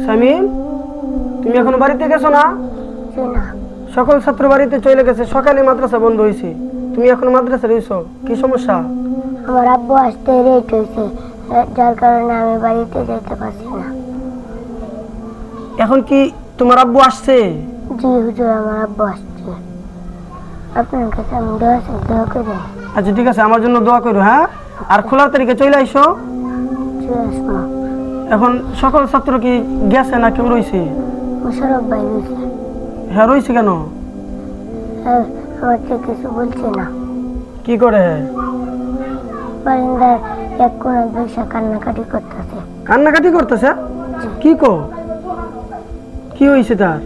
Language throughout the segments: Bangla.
শামিম, তুমি এখনো বাড়িতে গেছো না? সকল ছাত্র বাড়িতে চলে গেছে, সকালে মাদ্রাসা বন্ধ হয়েছে, তুমি এখনো মাদ্রাসা রয়েছো, কি সমস্যা? আমার আব্বু আসতে লেট হয়েছে, যার কারণে আমি বাড়িতে যেতে পারছি না। এখন কি তোমার আব্বু আসছে? জি হুজুর, আমার আব্বু আসছে। আপনার কাছে আমি দোয়া করি। আচ্ছা ঠিক আছে, আমার জন্য দোয়া করো। হ্যাঁ, আর খোলার তারিখে চলে আইসো। এখন সকল ছাত্র কি গেছে না কেউ রয়েছে? মুশারফ ভাই রয়েছে। হ্যাঁ, রয়েছে কেন? আমাকে কিছু বলছে না। কি করে? বারান্দার এক কোণে বসে কান্নাকাটি করতেছে। কান্নাকাটি করতেছে? কি কো, কি হয়েছে তার?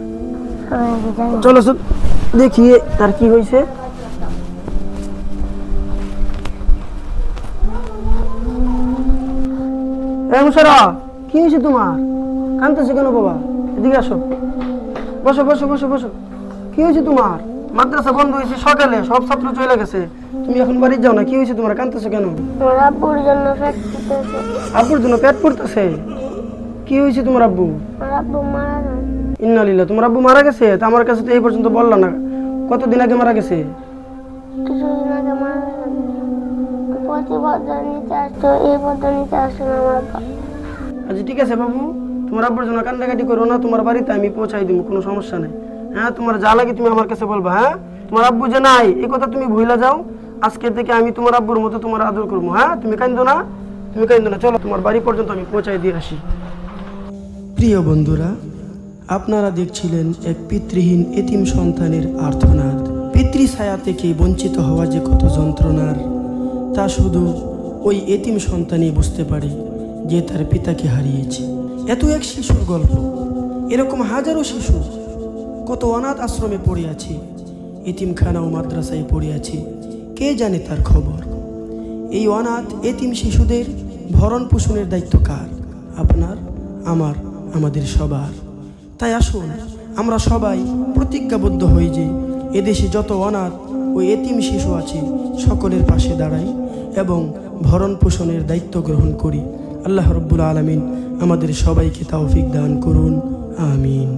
চলো দেখি তার কি হয়েছে। মুশারফ, কি হয়েছে তোমার? কাঁদতেছো কেন বাবা? এদিকে আসো, বসো বসো বসো বসো। কি হয়েছে তোমার? মাদ্রাসা বন্ধ হয়েছে সকালে, সব ছাত্র চলে গেছে, তুমি এখন বাড়ি যাও না, কি হয়েছে তোমার? কাঁদতেছো কেন? আব্বুর জন্য পেট পুড়তেছে। আব্বুর জন্য পেট পুড়তেছে? কি হয়েছে তোমার আব্বু? আব্বু মারা গেছে। ইন্না লিল্লাহ, তোমার আব্বু মারা গেছে? তা আমার কাছে তো এই পর্যন্ত বললা না, কতদিন আগে মারা গেছে? কিছুদিন আগে মারা গেছে। প্রতিবদ্ধ নিতে আসতো, এই পদ্ধ নিতে আসতো না আমার আব্বা। আচ্ছা ঠিক আছে বাবু, তোমার আব্বুর জন্য কান্নাকাটি করো না, তোমার বাড়িতে আমি পৌঁছাই দিব, কোনো সমস্যা নেই। হ্যাঁ, তোমার যা লাগে তুমি আমার কাছে বলবা। হ্যাঁ, তোমার আব্বু যে নাই এই কথা তুমি ভুলে যাও, আজকে থেকে আমি তোমার আব্বুর মতো তোমার আদর করবো। হ্যাঁ, তুমি কান্দো না, তুমি কান্দো না। চলো তোমার বাড়ি পর্যন্ত আমি পৌঁছাই দিয়ে আসি। প্রিয় বন্ধুরা, আপনারা দেখছিলেন এক পিতৃহীন এতিম সন্তানের আর্তনাদ। পিতৃছায়া থেকে বঞ্চিত হওয়া যে কত যন্ত্রণার, তা শুধু ওই এতিম সন্তানই বুঝতে পারে যে তার পিতাকে হারিয়েছে। এত এক শিশুর গল্প, এরকম হাজারো শিশু কত অনাথ আশ্রমে পড়ে আছে, এতিমখানা ও মাদ্রাসায় পড়ে আছে, কে জানে তার খবর। এই অনাথ এতিম শিশুদের ভরণ পোষণের দায়িত্ব কার? আপনার, আমার, আমাদের সবার। তাই আসুন আমরা সবাই প্রতিজ্ঞাবদ্ধ হই যে এদেশে যত অনাথ ও এতিম শিশু আছে সকলের পাশে দাঁড়াই এবং ভরণ পোষণের দায়িত্ব গ্রহণ করি। আল্লাহ রাব্বুল আলামিন আমাদের সবাইকে তৌফিক দান করুন। আমিন।